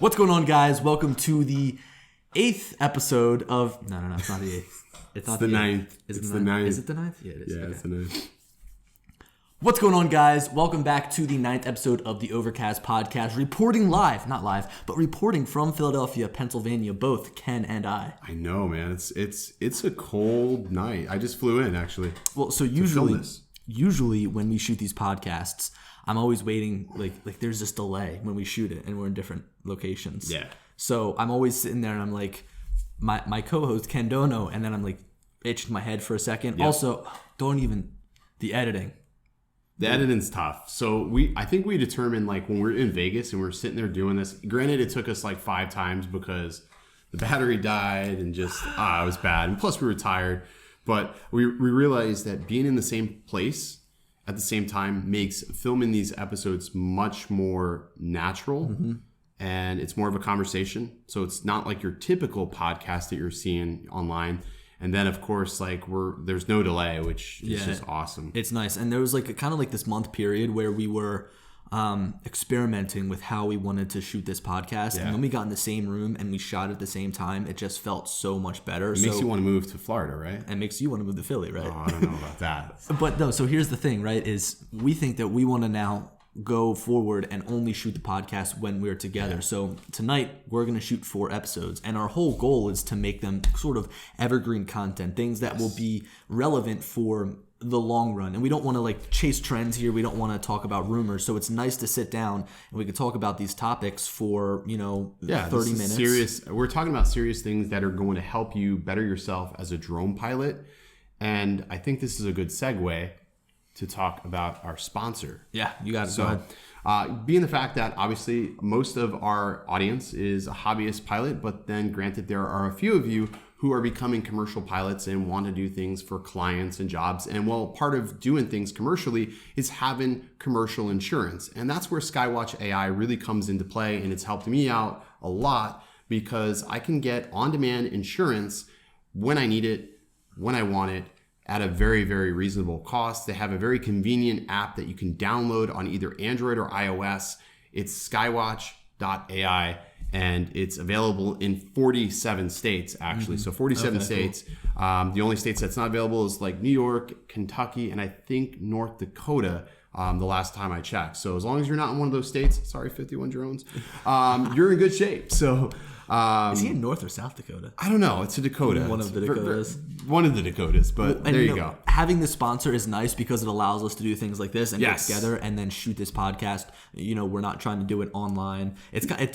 What's going on, guys? Welcome to the 8th episode of... No, it's not the 8th. It's not the 9th. It's the 9th. Is it the 9th? Yeah, it is. Yeah, okay. It's the 9th. What's going on, guys? Welcome back to the 9th episode of the Overcast Podcast. Reporting live, not live, but reporting from Philadelphia, Pennsylvania, both Ken and I. I know, man. It's a cold night. I just flew in, actually. Well, so usually when we shoot these podcasts, I'm always waiting, like there's this delay when we shoot it and we're in different locations. Yeah. So I'm always sitting there and I'm like, my co-host Ken Dono, and then I'm like itching my head for a second. Yep. Also, the editing. The editing's tough. So I think we determined, like, when we're in Vegas and we're sitting there doing this, granted it took us like 5 times because the battery died and just, it was bad. And plus we were tired. But we realized that being in the same place at the same time makes filming these episodes much more natural. Mm-hmm. And it's more of a conversation. So it's not like your typical podcast that you're seeing online. And then, of course, like there's no delay, which is just awesome. It's nice. And there was like kind of like this month period where we were experimenting with how we wanted to shoot this podcast. Yeah. And when we got in the same room and we shot at the same time, it just felt so much better. It makes you want to move to Florida, right? It makes you want to move to Philly, right? Oh, I don't know about that. But no, so here's the thing, right, is we think that we want to now go forward and only shoot the podcast when we're together. Yeah. So tonight we're going to shoot 4 episodes, and our whole goal is to make them sort of evergreen content, things that will be relevant for the long run. And we don't want to like chase trends here. We don't want to talk about rumors. So it's nice to sit down and we can talk about these topics for, 30 minutes. Serious. We're talking about serious things that are going to help you better yourself as a drone pilot. And I think this is a good segue to talk about our sponsor. Yeah, you got it. So, go ahead. Being the fact that obviously most of our audience is a hobbyist pilot, but then granted there are a few of you who are becoming commercial pilots and want to do things for clients and jobs. And well, part of doing things commercially is having commercial insurance. And that's where Skywatch AI really comes into play. And it's helped me out a lot because I can get on-demand insurance when I need it, when I want it, at a very, very reasonable cost. They have a very convenient app that you can download on either Android or iOS. It's skywatch.ai, and it's available in 47 states, actually. Mm-hmm. So 47 states. Cool. The only states that's not available is like New York, Kentucky, and I think North Dakota, the last time I checked. So as long as you're not in one of those states, sorry, 51 drones, you're in good shape. So is he in North or South Dakota? I don't know. It's a Dakota. One of the Dakotas. One of the Dakotas, but there you go. Having the sponsor is nice because it allows us to do things like this and get together and then shoot this podcast. We're not trying to do it online.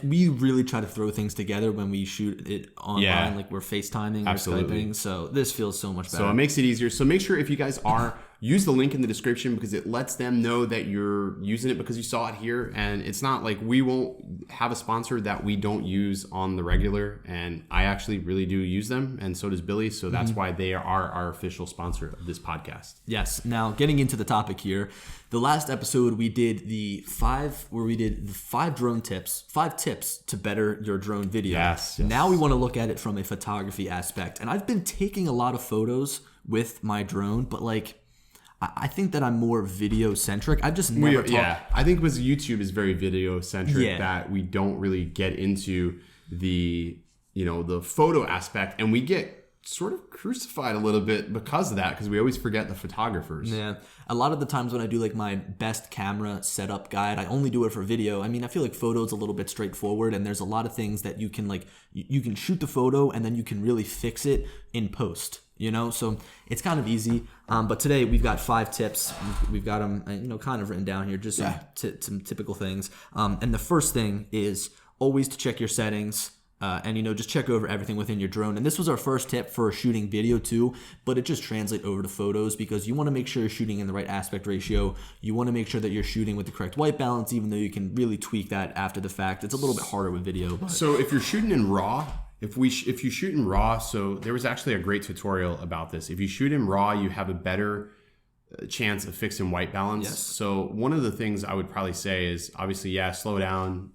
We really try to throw things together when we shoot it online, like we're FaceTiming or Skyping. So this feels so much better. So it makes it easier. So make sure if you guys are, use the link in the description because it lets them know that you're using it because you saw it here. And it's not like we won't have a sponsor that we don't use on the regular. And I actually really do use them. And so does Billy. So that's why they are our official sponsor of this podcast. Yes. Now, getting into the topic here, the last episode we did the 5 drone tips, 5 tips to better your drone video. Yes. Now we want to look at it from a photography aspect. And I've been taking a lot of photos with my drone, but like, I think that I'm more video centric. I've just never talked. Yeah, I think because YouTube is very video centric that we don't really get into the photo aspect, and we get sort of crucified a little bit because of that because we always forget the photographers. Yeah, a lot of the times when I do like my best camera setup guide, I only do it for video. I mean, I feel like photo's a little bit straightforward, and there's a lot of things that you can you can shoot the photo and then you can really fix it in post. So it's kind of easy. But today we've got 5 tips. We've got them, kind of written down here, just some typical things. And the first thing is always to check your settings. And just check over everything within your drone. And this was our first tip for shooting video too, but it just translates over to photos because you want to make sure you're shooting in the right aspect ratio. You want to make sure that you're shooting with the correct white balance, even though you can really tweak that after the fact. It's a little bit harder with video. But. So if you're shooting in RAW, if you shoot in RAW, so there was actually a great tutorial about this. If you shoot in RAW, you have a better chance of fixing white balance. Yes. So one of the things I would probably say is obviously, slow down,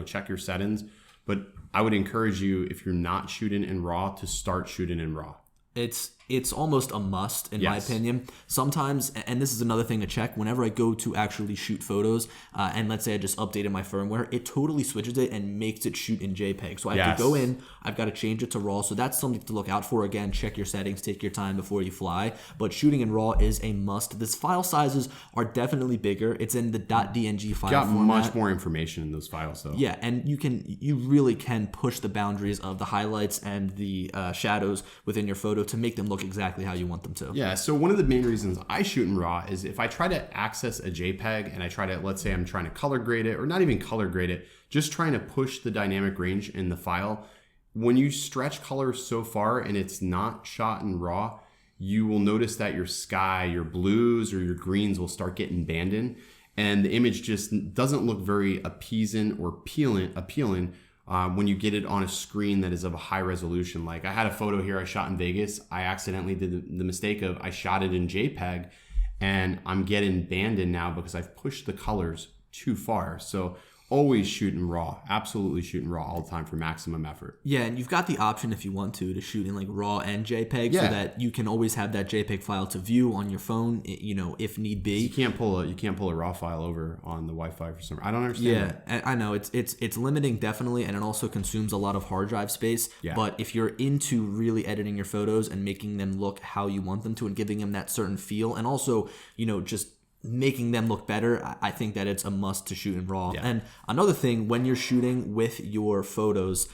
check your settings, but I would encourage you, if you're not shooting in RAW, to start shooting in RAW. It's it's almost a must in my opinion. Sometimes, and this is another thing to check, whenever I go to actually shoot photos, and let's say I just updated my firmware, it totally switches it and makes it shoot in JPEG. So I have to go in, I've got to change it to RAW. So that's something to look out for. Again, check your settings, take your time before you fly. But shooting in RAW is a must. This file sizes are definitely bigger. It's in the .dng file got format. Much more information in those files though. Yeah, and you really can push the boundaries of the highlights and the shadows within your photo to make them look exactly how you want them to. Yeah, so one of the main reasons I shoot in RAW is if I try to access a JPEG and I try to, let's say I'm trying to color grade it, or not even color grade it, just trying to push the dynamic range in the file, when you stretch color so far and it's not shot in RAW, you will notice that your sky, your blues or your greens will start getting abandoned, and the image just doesn't look very appeasing or appealing when you get it on a screen that is of a high resolution. Like I had a photo here I shot in Vegas. I accidentally did the mistake of I shot it in JPEG, and I'm getting abandoned now because I've pushed the colors too far. So always shoot in RAW. Absolutely shoot in RAW all the time for maximum effort. Yeah, and you've got the option if you want to shoot in like RAW and JPEG, so that you can always have that JPEG file to view on your phone, if need be. You can't pull a RAW file over on the Wi-Fi for some reason. I don't understand that. I know it's limiting definitely, and it also consumes a lot of hard drive space. Yeah. But if you're into really editing your photos and making them look how you want them to and giving them that certain feel, and also just making them look better, I think that it's a must to shoot in RAW. Yeah. And another thing, when you're shooting with your photos,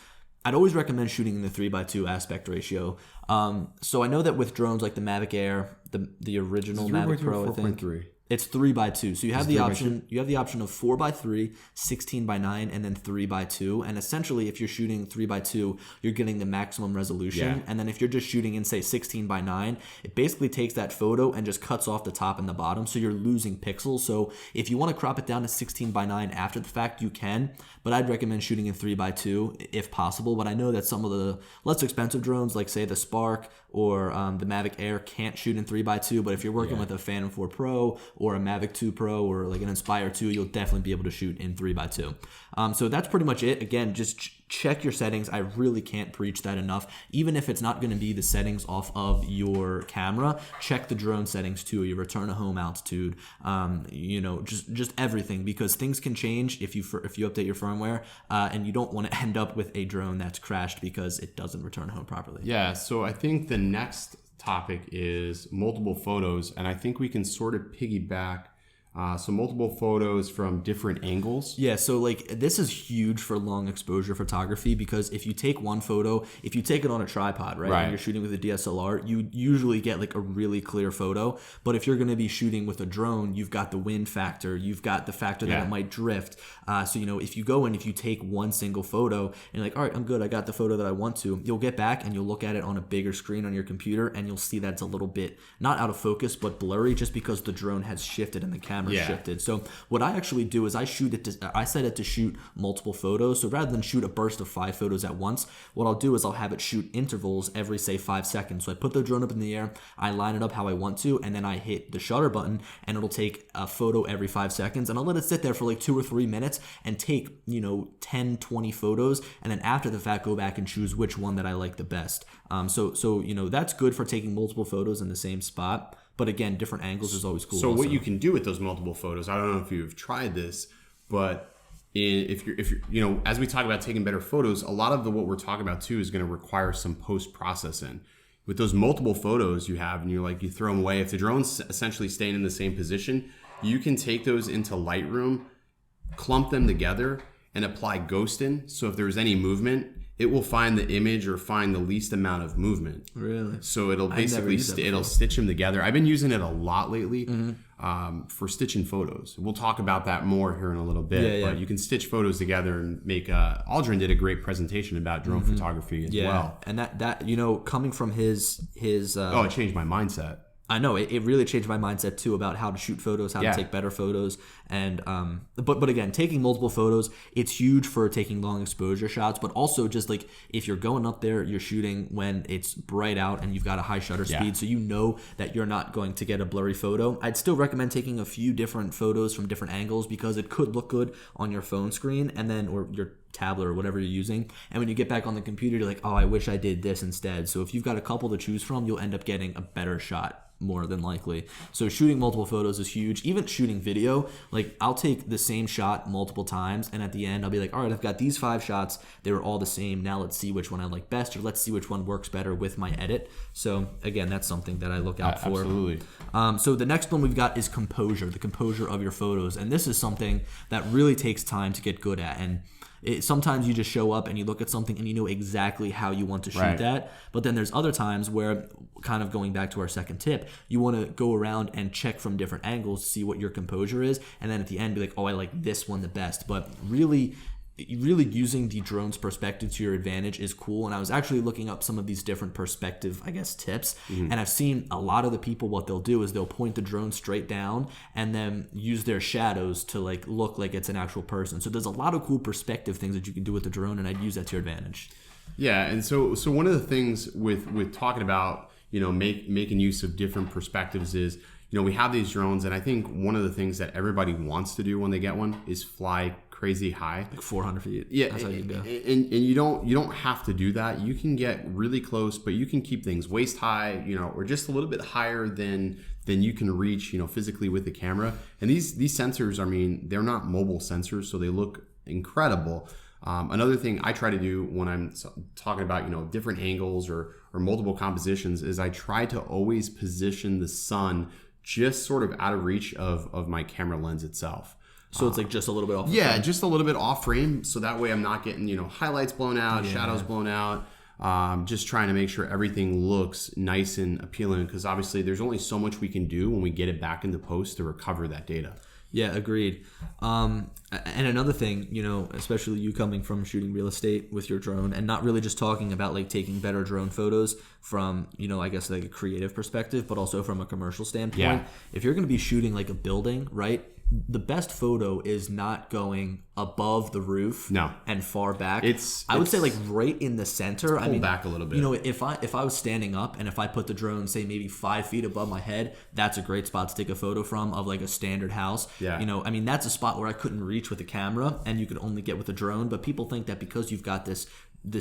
I'd always recommend shooting in the 3:2 aspect ratio. So I know that with drones like the Mavic Air, the original Mavic Pro, I think 4.3. It's 3:2. So you have the option. You have the option of 4:3, 16:9, and then 3:2. And essentially, if you're shooting 3:2, you're getting the maximum resolution. Yeah. And then if you're just shooting in say 16:9, it basically takes that photo and just cuts off the top and the bottom. So you're losing pixels. So if you want to crop it down to 16:9 after the fact, you can. But I'd recommend shooting in 3:2 if possible. But I know that some of the less expensive drones, like say the Spark or the Mavic Air, can't shoot in 3:2. But if you're working with a Phantom 4 Pro or a Mavic 2 Pro or like an Inspire 2, you'll definitely be able to shoot in 3:2. So that's pretty much it. Again, just check your settings. I really can't preach that enough. Even if it's not going to be the settings off of your camera, check the drone settings too, your return to home altitude, just everything, because things can change if you update your firmware, and you don't want to end up with a drone that's crashed because it doesn't return home properly. Yeah, so I think the next topic is multiple photos, and I think we can sort of piggyback so multiple photos from different angles. Yeah, so like this is huge for long exposure photography, because if you take one photo, if you take it on a tripod, right, and you're shooting with a DSLR, you usually get like a really clear photo. But if you're going to be shooting with a drone, you've got the wind factor, you've got the factor that it might drift. So if you go and if you take one single photo and you're like, all right, I'm good, I got the photo that I want to, you'll get back and you'll look at it on a bigger screen on your computer, and you'll see that it's a little bit not out of focus but blurry, just because the drone has shifted and the camera shifted. So what I actually do is I set it to shoot multiple photos. So rather than shoot a burst of 5 photos at once, what I'll do is I'll have it shoot intervals every say 5 seconds. So I put the drone up in the air, I line it up how I want to, and then I hit the shutter button, and it'll take a photo every 5 seconds, and I'll let it sit there for like 2 or 3 minutes and take 10, 20 photos, and then after the fact go back and choose which one that I like the best. So that's good for taking multiple photos in the same spot. But again, different angles is always cool. So what you can do with those multiple photos, I don't know if you've tried this, but if you're as we talk about taking better photos, a lot of what we're talking about too is going to require some post-processing. With those multiple photos you have, and you throw them away, if the drone's essentially staying in the same position, you can take those into Lightroom, clump them together, and apply ghosting. So if there's any movement, it will find the image or find the least amount of movement. Really? So it'll basically it'll stitch them together. I've been using it a lot lately for stitching photos. We'll talk about that more here in a little bit. But you can stitch photos together and make. Aldrin did a great presentation about drone photography as well. And that coming from his it changed my mindset. I know it really changed my mindset too about how to shoot photos, how to take better photos, and but again, taking multiple photos, it's huge for taking long exposure shots, but also just like if you're going up there, you're shooting when it's bright out and you've got a high shutter speed, so you know that you're not going to get a blurry photo. I'd still recommend taking a few different photos from different angles, because it could look good on your phone screen or your tablet or whatever you're using. And when you get back on the computer, you're like, oh, I wish I did this instead. So if you've got a couple to choose from, you'll end up getting a better shot more than likely. So shooting multiple photos is huge. Even shooting video, like I'll take the same shot multiple times, and at the end I'll be like, all right, I've got these 5 shots, they were all the same, now let's see which one I like best, or let's see which one works better with my edit. So again, that's something that I look out for. Absolutely. So the next one we've got is composure, the composure of your photos, and this is something that really takes time to get good at. And sometimes you just show up and you look at something and you know exactly how you want to shoot that. But then there's other times where, kind of going back to our second tip, you want to go around and check from different angles to see what your composure is. And then at the end be like, oh, I like this one the best. But really using the drone's perspective to your advantage is cool. And I was actually looking up some of these different perspective, I guess, tips. And I've seen a lot of the people, what they'll do is they'll point the drone straight down and then use their shadows to like look like it's an actual person. So there's a lot of cool perspective things that you can do with the drone, and I'd use that to your advantage. Yeah, and so one of the things with talking about, you know, making use of different perspectives is, you know, we have these drones, and I think one of the things that everybody wants to do when they get one is fly crazy high, like 400 feet. Yeah, that's how you go. And you don't have to do that. You can get really close, but you can keep things waist high, you know, or just a little bit higher than you can reach, you know, physically with the camera. And these sensors, I mean, they're not mobile sensors, so they look incredible. Another thing I try to do when I'm talking about, you know, different angles or multiple compositions is I try to always position the sun just sort of out of reach of my camera lens itself. So it's like just a little bit off. Yeah, just a little bit off frame. So that way I'm not getting, you know, highlights blown out, shadows blown out. Just trying to make sure everything looks nice and appealing, because obviously there's only so much we can do when we get it back into post to recover that data. Yeah, agreed. And another thing, you know, especially you coming from shooting real estate with your drone and not really just talking about like taking better drone photos from, you know, I guess like a creative perspective, but also from a commercial standpoint. Yeah. If you're going to be shooting like a building, right? The best photo is not going above the roof and far back. I would say like right in the center. Pull back a little bit. You know, if I was standing up and if I put the drone, say maybe 5 feet above my head, that's a great spot to take a photo from of like a standard house. Yeah. You know, I mean, that's a spot where I couldn't reach with a camera and you could only get with a drone. But people think that because you've got this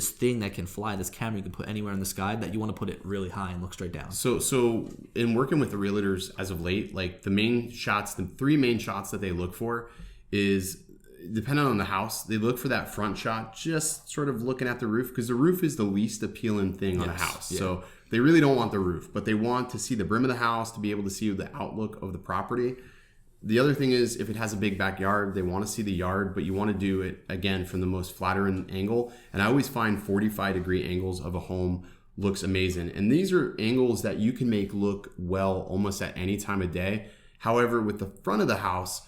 thing that can fly, this camera you can put anywhere in the sky, that you want to put it really high and look straight down. So in working with the realtors as of late, like the 3 main shots that they look for is, depending on the house, they look for that front shot, just sort of looking at the roof, because the roof is the least appealing thing on a house. Yeah. So they really don't want the roof, but they want to see the brim of the house, to be able to see the outlook of the property. The other thing is, if it has a big backyard, they want to see the yard, but you want to do it, again, from the most flattering angle. And I always find 45-degree angles of a home looks amazing. And these are angles that you can make look well almost at any time of day. However, with the front of the house,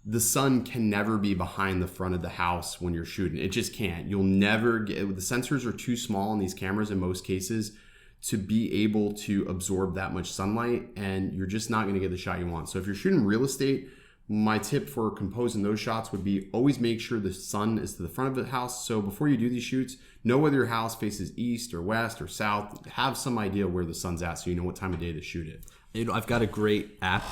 the sun can never be behind the front of the house when you're shooting. It just can't. You'll never get, the sensors are too small on these cameras in most cases to be able to absorb that much sunlight, and you're just not going to get the shot you want. So if you're shooting real estate, my tip for composing those shots would be always make sure the sun is to the front of the house. So before you do these shoots, know whether your house faces east or west or south. Have some idea where the sun's at so you know what time of day to shoot it. You know, I've got a great app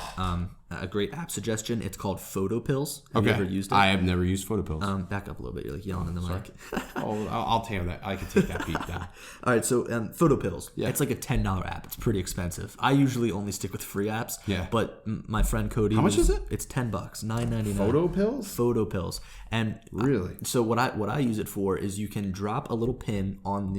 suggestion. It's called Photo Pills. Have you ever used it? I have never used Photo Pills. Back up a little bit. You're like yelling in the mic. I'll take that. I can take that beat down. All right, so Photo Pills. Yeah. It's like a $10 app. It's pretty expensive. I usually only stick with free apps. Yeah. But my friend Cody. How much is it? It's $10, $9.99. Photo Pills? Photo Pills. And really, so what I use it for is you can drop a little pin on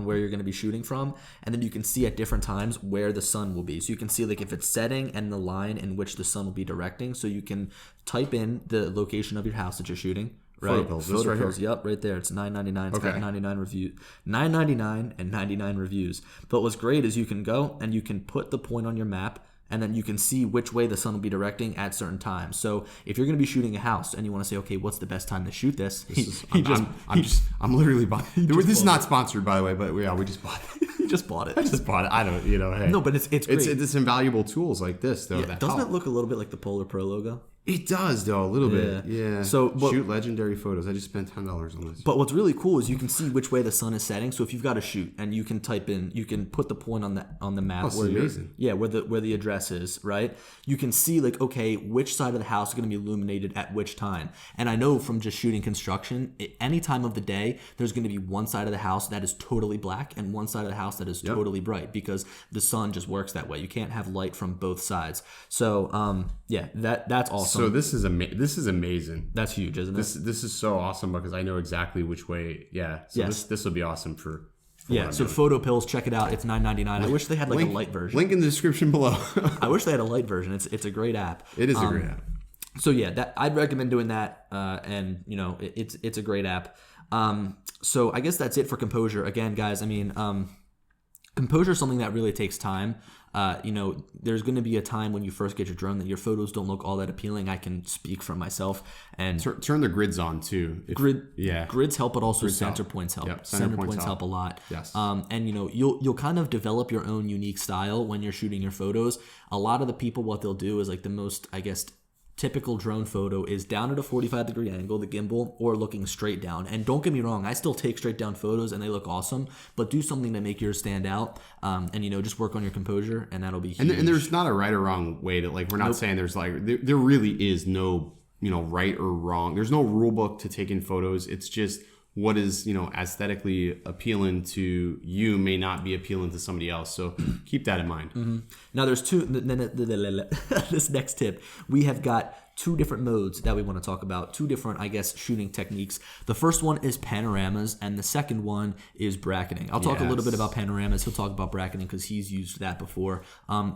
where you're going to be shooting from, and then you can see at different times where the sun will be. So you can see like if it's setting and the line in which the sun will be directing. So you can type in the location of your house that you're shooting. Right. Photo Pills. Photo right Pills. Here. Yep, right there. It's $9.99. It's got 99 reviews. $9.99 and 99 reviews. But what's great is you can go and you can put the point on your map, and then you can see which way the sun will be directing at certain times. So if you're going to be shooting a house and you want to say, okay, what's the best time to shoot this? I'm literally buying. This is not sponsored, by the way, but yeah, we just bought it. You just bought it. I just bought it. I don't, hey. No, but it's great. It's invaluable tools like this, though. Yeah, doesn't it look a little bit like the Polar Pro logo? It does, though, a little bit. Yeah. So, shoot legendary photos. I just spent $10 on this. But what's really cool is you can see which way the sun is setting. So if you've got a shoot and you can type in, you can put the point on the map where the address is, right? You can see like, okay, which side of the house is going to be illuminated at which time. And I know from just shooting construction, any time of the day, there's going to be one side of the house that is totally black and one side of the house that is totally bright, because the sun just works that way. You can't have light from both sides. So that's awesome. So this is amazing. That's huge, isn't it? This is so awesome because I know exactly which way. Yeah. So this will be awesome for so Photo Pills, check it out. It's $9.99. I wish they had like a light version. Link in the description below. I wish they had a light version. It's a great app. It is a great app. So yeah, I'd recommend doing that. And you know, it's a great app. So I guess that's it for Composure. Again, guys, I mean, Composure is something that really takes time. You know, there's going to be a time when you first get your drone that your photos don't look all that appealing. I can speak for myself. And turn the grids on too. Grids help, but also center points help. Yep, center points help a lot. Yes. And you know, you'll kind of develop your own unique style when you're shooting your photos. A lot of the people, what they'll do is like the most, I guess, typical drone photo is down at a 45-degree angle, the gimbal, or looking straight down. And don't get me wrong, I still take straight down photos and they look awesome, but do something to make yours stand out. And you know, just work on your composure, and that'll be huge. And there's not a right or wrong way to, like, we're not saying there's like, there really is no, you know, right or wrong. There's no rule book to taking photos. It's just what is, you know, aesthetically appealing to you may not be appealing to somebody else. So keep that in mind. Mm-hmm. Now there's this next tip. We have got two different modes that we want to talk about, two different, I guess, shooting techniques. The first one is panoramas, and the second one is bracketing. I'll talk a little bit about panoramas. He'll talk about bracketing because he's used that before.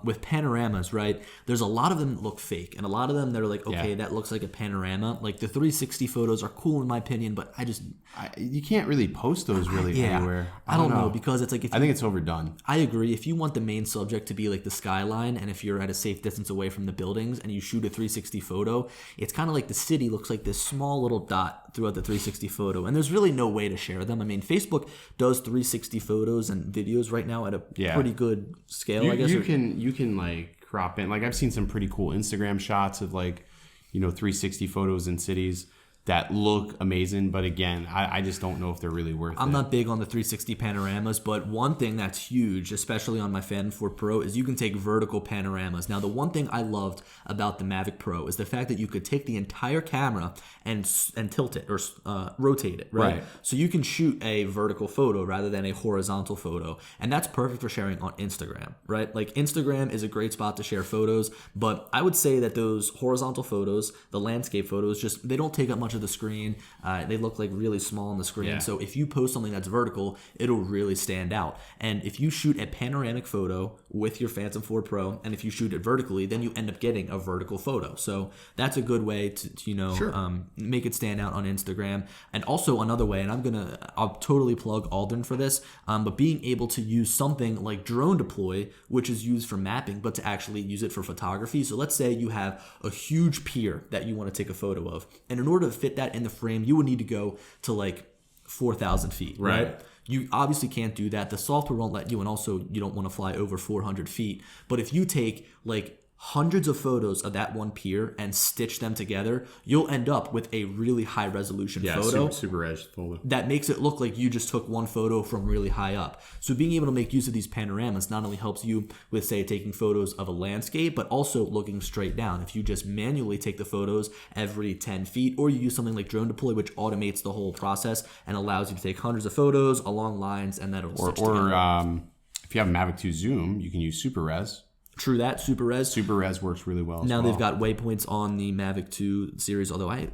With panoramas, right, there's a lot of them that look fake, and a lot of them that are like, okay, that looks like a panorama. Like the 360 photos are cool in my opinion, but you can't really post those really anywhere. I don't know, because it's like, I think it's overdone. I agree. If you want the main subject to be like the skyline, and if you're at a safe distance away from the buildings and you shoot a 360 photo, it's kind of like the city looks like this small little dot throughout the 360 photo, and there's really no way to share them. I mean, Facebook does 360 photos and videos right now at a pretty good scale, I guess. You can like crop in. Like, I've seen some pretty cool Instagram shots of, like, you know, 360 photos in cities that look amazing, but again, I just don't know if they're really worth it. I'm not big on the 360 panoramas, but one thing that's huge, especially on my Phantom 4 Pro, is you can take vertical panoramas. Now, the one thing I loved about the Mavic Pro is the fact that you could take the entire camera and tilt it or rotate it, right? So you can shoot a vertical photo rather than a horizontal photo, and that's perfect for sharing on Instagram, right? Like, Instagram is a great spot to share photos, but I would say that those horizontal photos, the landscape photos, they don't take up much of the screen. They look like really small on the screen. So if you post something that's vertical, it'll really stand out. And if you shoot a panoramic photo with your Phantom 4 Pro, and if you shoot it vertically, then you end up getting a vertical photo. So that's a good way to make it stand out on Instagram. And also another way, and I'll totally plug Aldrin for this, but being able to use something like Drone Deploy, which is used for mapping, but to actually use it for photography. So let's say you have a huge pier that you want to take a photo of, and in order to fit that in the frame, you would need to go to like 4,000 feet, right? You obviously can't do that. The software won't let you, and also you don't want to fly over 400 feet. But if you take like hundreds of photos of that one pier and stitch them together, you'll end up with a really high resolution photo. Super res photo. That makes it look like you just took one photo from really high up. So being able to make use of these panoramas not only helps you with, say, taking photos of a landscape, but also looking straight down. If you just manually take the photos every 10 feet, or you use something like Drone Deploy, which automates the whole process and allows you to take hundreds of photos along lines, and that'll stitch together. Or if you have a Mavic 2 Zoom, you can use Super Res. True that, Super Res. Super Res works really well. Now they've got waypoints on the Mavic 2 series, although I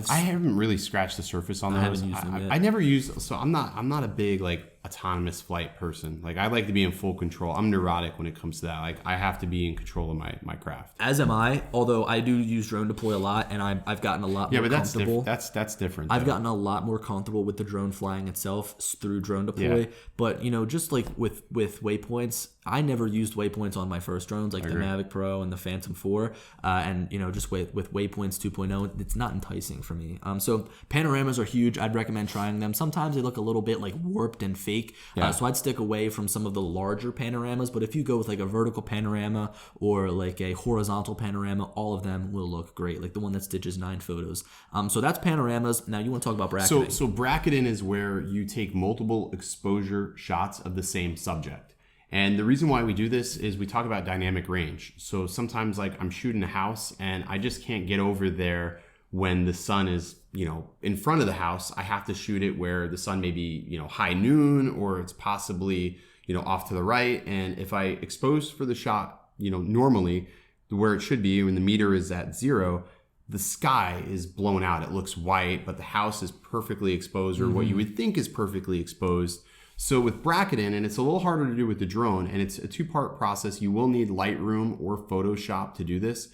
haven't really scratched the surface on those. I haven't used them yet. I never used, so I'm not a big like autonomous flight person. Like, I like to be in full control. I'm neurotic when it comes to that. Like, I have to be in control of my craft. As am I, although I do use Drone Deploy a lot, and I've gotten a lot more comfortable. That's different. I've gotten a lot more comfortable with the drone flying itself through Drone Deploy. Yeah. But, just like with waypoints, I never used waypoints on my first drones, like the Mavic Pro and the Phantom 4. And, just with waypoints 2.0, it's not enticing for me. So panoramas are huge. I'd recommend trying them. Sometimes they look a little bit like warped and fake fake. Yeah. So I'd stick away from some of the larger panoramas, but if you go with like a vertical panorama or like a horizontal panorama, all of them will look great, like the one that stitches 9 photos. So that's panoramas. Now you want to talk about bracketing. So bracketing is where you take multiple exposure shots of the same subject. And the reason why we do this is we talk about dynamic range. So sometimes like I'm shooting a house and I just can't get over there when the sun is, in front of the house. I have to shoot it where the sun may be, high noon, or it's possibly, off to the right. And if I expose for the shot, normally where it should be when the meter is at 0, the sky is blown out. It looks white, but the house is perfectly exposed, or what you would think is perfectly exposed. So with bracketing, and it's a little harder to do with the drone, and it's a 2-part process. You will need Lightroom or Photoshop to do this.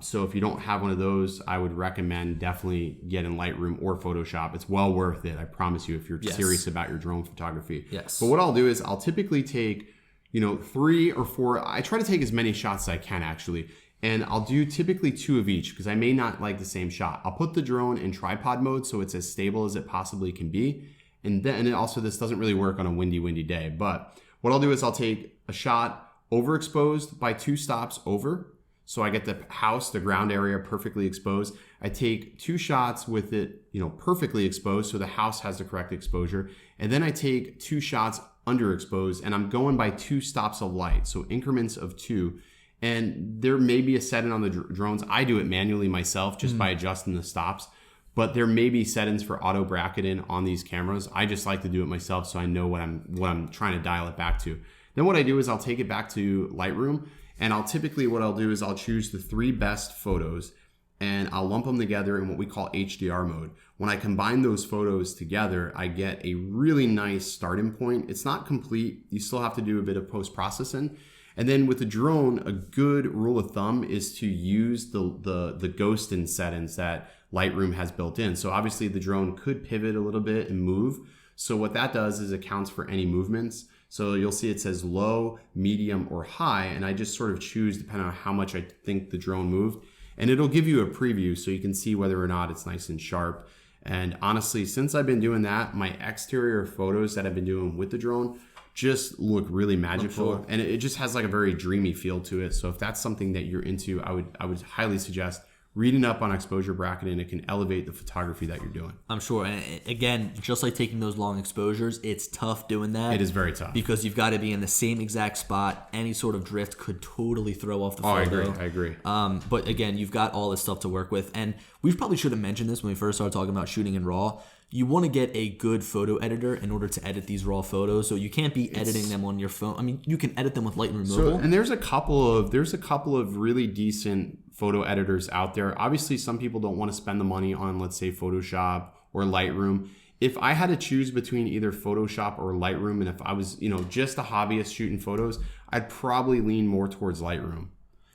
So if you don't have one of those, I would recommend definitely getting Lightroom or Photoshop. It's well worth it, I promise you, if you're serious about your drone photography. Yes. But what I'll do is I'll typically take, 3 or 4. I try to take as many shots as I can, actually. And I'll do typically 2 of each because I may not like the same shot. I'll put the drone in tripod mode so it's as stable as it possibly can be. And then also this doesn't really work on a windy day. But what I'll do is I'll take a shot overexposed by 2 stops over. So I get the house, the ground area perfectly exposed. I take 2 shots with it, perfectly exposed, so the house has the correct exposure. And then I take 2 shots underexposed, and I'm going by 2 stops of light, so increments of 2. And there may be a setting on the drones. I do it manually myself just by adjusting the stops. But there may be settings for auto bracketing on these cameras. I just like to do it myself so I know what I'm trying to dial it back to. Then what I do is I'll take it back to Lightroom. And what I'll do is I'll choose the 3 best photos and I'll lump them together in what we call HDR mode. When I combine those photos together, I get a really nice starting point. It's not complete. You still have to do a bit of post-processing. And then with the drone, a good rule of thumb is to use the ghosting settings that Lightroom has built in. So obviously the drone could pivot a little bit and move. So what that does is it counts for any movements. So you'll see it says low, medium, or high, and I just sort of choose depending on how much I think the drone moved. And it'll give you a preview so you can see whether or not it's nice and sharp. And honestly, since I've been doing that, my exterior photos that I've been doing with the drone just look really magical. And it just has like a very dreamy feel to it. So if that's something that you're into, I would highly suggest reading up on exposure bracketing. It can elevate the photography that you're doing. I'm sure. And again, just like taking those long exposures, it's tough doing that. It is very tough. Because you've got to be in the same exact spot. Any sort of drift could totally throw off the photo. I agree. But again, you've got all this stuff to work with. And we probably should have mentioned this when we first started talking about shooting in RAW. You want to get a good photo editor in order to edit these raw photos. So you can't be editing them on your phone. I mean, you can edit them with Lightroom Mobile. And there's a couple of really decent photo editors out there. Obviously, some people don't want to spend the money on, let's say, Photoshop or Lightroom. If I had to choose between either Photoshop or Lightroom, and if I was, just a hobbyist shooting photos, I'd probably lean more towards Lightroom.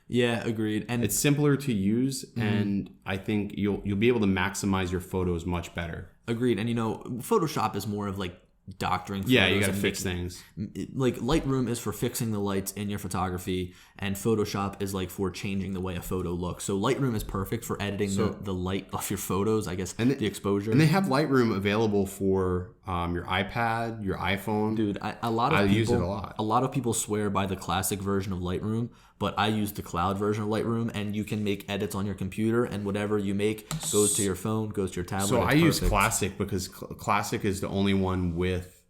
Yeah, agreed. And it's simpler to use, and I think you'll be able to maximize your photos much better. Agreed. And Photoshop is more of like doctoring photos. Yeah, you gotta fix things. Like Lightroom is for fixing the lights in your photography, and Photoshop is like for changing the way a photo looks. So Lightroom is perfect for editing the light off your photos, I guess, and the exposure. And they have Lightroom available for your iPad, your iPhone. Dude, I use it a lot. A lot of people swear by the classic version of Lightroom, but I use the cloud version of Lightroom, and you can make edits on your computer, and whatever you make goes to your phone, goes to your tablet. So I use Classic because Classic is the only one with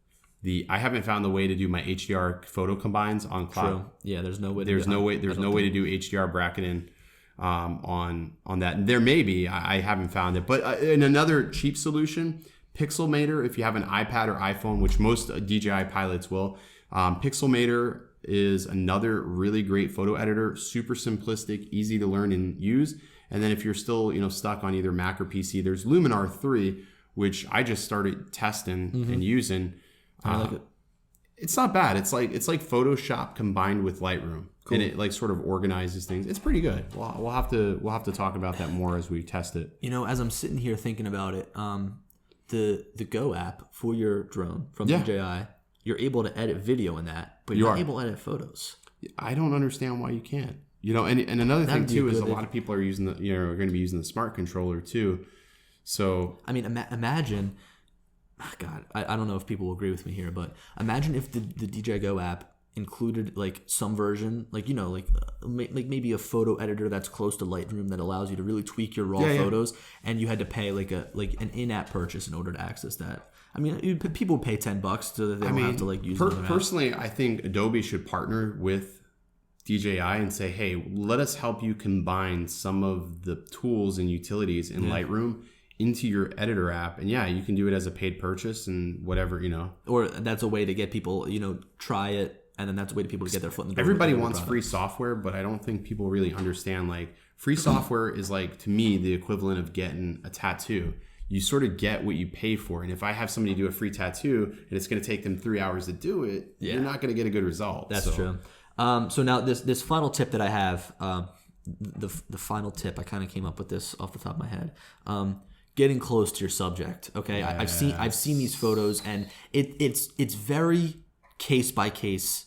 I haven't found the way to do my HDR photo combines on cloud. True. Yeah, there's no way. There's no way to do HDR bracketing on that. And there may be. I haven't found it. But in another cheap solution, Pixelmator. If you have an iPad or iPhone, which most DJI pilots will, Pixelmator is another really great photo editor. Super simplistic, easy to learn and use. And then if you're still stuck on either Mac or PC, there's Luminar 3, which I just started testing and using. I like it. It's not bad. It's like Photoshop combined with Lightroom, cool. And it like sort of organizes things. It's pretty good. We'll have to talk about that more as we test it. As I'm sitting here thinking about it, the Go app for your drone from DJI, you're able to edit video in that, but you're not able to edit photos. I don't understand why you can't. And another thing too is a lot of people are using are going to be using the smart controller too. So I mean, imagine God, I don't know if people will agree with me here, but imagine if the DJI Go app included like some version, like, you know, like maybe a photo editor that's close to Lightroom that allows you to really tweak your raw photos, and you had to pay like an in-app purchase in order to access that. I mean, people would pay $10 so that they don't have to like use it. Personally, I think Adobe should partner with DJI and say, hey, let us help you combine some of the tools and utilities in Lightroom into your editor app, and you can do it as a paid purchase and whatever, you know. Or that's a way to get people, you know, try it. And then that's a way to people to get their foot in the door. Everybody wants free software, but I don't think people really understand, like, free software is, like, to me, the equivalent of getting a tattoo. You sort of get what you pay for. And if I have somebody do a free tattoo and it's going to take them 3 hours to do it, you're not going to get a good result. That's true. So now this final tip that I have, the final tip, I kind of came up with this off the top of my head. Getting close to your subject. Okay, yes. I've seen these photos, and it's very case by case.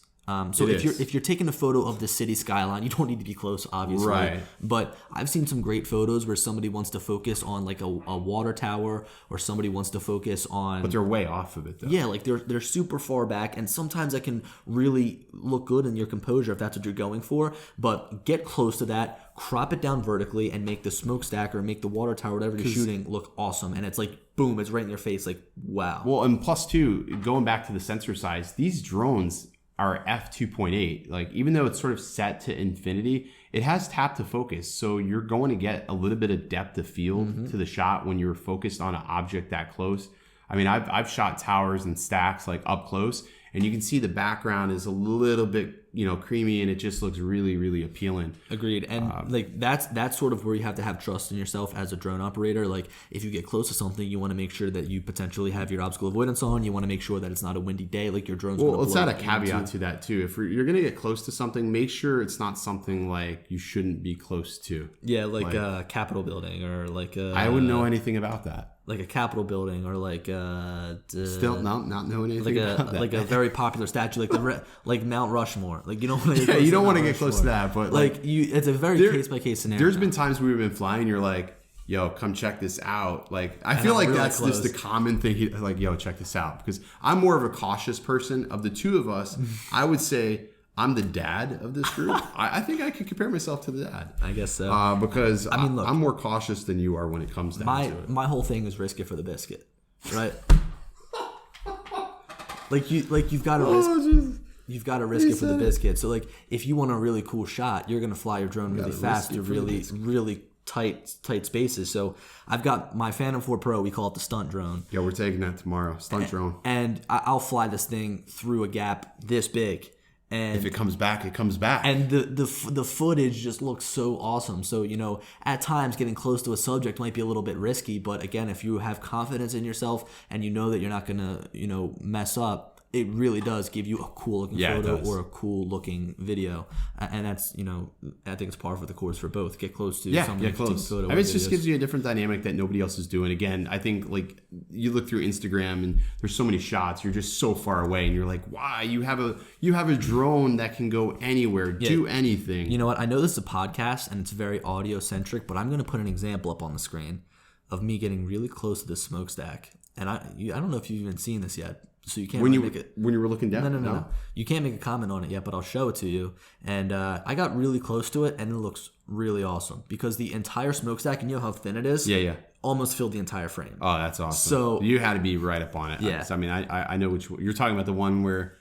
So if you're taking a photo of the city skyline, you don't need to be close, obviously. Right. But I've seen some great photos where somebody wants to focus on like a water tower, or somebody wants to focus on. But they're way off of it, though. Yeah, like they're super far back, and sometimes that can really look good in your composure if that's what you're going for. But get close to that, crop it down vertically, and make the smokestack or make the water tower, whatever you're shooting, look awesome. And it's like, boom, it's right in your face, like, wow. Well, and plus two, going back to the sensor size, these drones are f2.8. Like, even though it's sort of set to infinity, it has tap to focus, so you're going to get a little bit of depth of field to the shot when you're focused on an object that close. I mean, I've shot towers and stacks like up close, and you can see the background is a little bit, you know, creamy, and it just looks really, really appealing. Agreed. And like that's sort of where you have to have trust in yourself as a drone operator. Like, if you get close to something, you want to make sure that you potentially have your obstacle avoidance on. You want to make sure that it's not a windy day, like your drone's. Well, let's add a caveat to that too. If you're going to get close to something, make sure it's not something like you shouldn't be close to. Yeah, like a Capitol building, or like I wouldn't know anything about that. Like a Capitol building, or like still not knowing anything about that. Like a very popular statue, like like Mount Rushmore. Like, you don't want to you don't want to get close to that, but like it's a very case by case scenario. There's been times we've been flying, you're like, yo, come check this out. Like, I feel like really that's close. Just the common thing. Like, yo, check this out, because I'm more of a cautious person. Of the two of us, I would say I'm the dad of this group. I think I could compare myself to the dad. I guess so. Because I mean, look, I'm more cautious than you are when it comes down to it. My whole thing is risk it for the biscuit, right? You've got to risk. You've got to risk it for the biscuit. So, like, if you want a really cool shot, you're gonna fly your drone really fast through really tight spaces. So I've got my Phantom 4 Pro. We call it the stunt drone. Yeah, we're taking that tomorrow. Stunt drone. And I'll fly this thing through a gap this big. And if it comes back, it comes back. And the footage just looks so awesome. So, you know, at times getting close to a subject might be a little bit risky. But again, if you have confidence in yourself and you know that you're not going to, you know, mess up, it really does give you a cool looking photo or a cool looking video. And that's, you know, I think it's par for the course for both. Get close to something. Get close. I mean, it just gives you a different dynamic that nobody else is doing. Again, I think, like, you look through Instagram and there's so many shots, you're just so far away, and you're like, why? You have a drone that can go anywhere, do anything. You know what? I know this is a podcast and it's very audio centric, but I'm going to put an example up on the screen of me getting really close to the smokestack. And I don't know if you've even seen this yet. So you can't make it when you were looking down. No. You can't make a comment on it yet, but I'll show it to you. And I got really close to it, and it looks really awesome because the entire smokestack, and you know how thin it is. Yeah. Almost filled the entire frame. Oh, that's awesome. So you had to be right up on it. Yeah. I mean, I know which you're talking about. The one where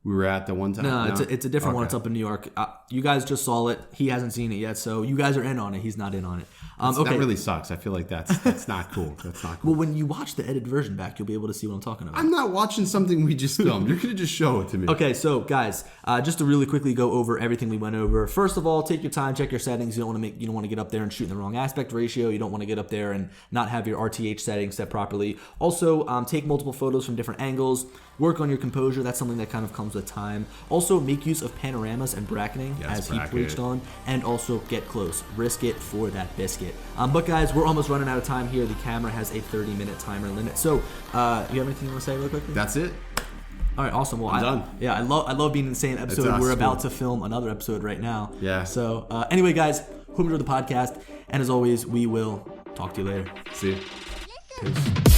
we were at the one time. No, it's a different one. It's up in New York. You guys just saw it. He hasn't seen it yet, so you guys are in on it. He's not in on it. That really sucks. I feel like that's not cool. That's not cool. Well, when you watch the edited version back, you'll be able to see what I'm talking about. I'm not watching something we just filmed. You're gonna just show it to me. Okay, so guys, just to really quickly go over everything we went over. First of all, take your time, check your settings. You don't want to get up there and shoot in the wrong aspect ratio. You don't want to get up there and not have your RTH settings set properly. Also, take multiple photos from different angles. Work on your composure. That's something that kind of comes with time. Also, make use of panoramas and bracketing, as he preached on. And also, get close. Risk it for that biscuit. But guys, we're almost running out of time here. The camera has a 30-minute timer limit. So, you have anything you want to say really quickly? That's it. All right, awesome. Well, I'm done. Yeah, I love being in the same episode. We're about to film another episode right now. Yeah. So, anyway, guys, hope you enjoyed the podcast. And as always, we will talk to you later. See you. Peace.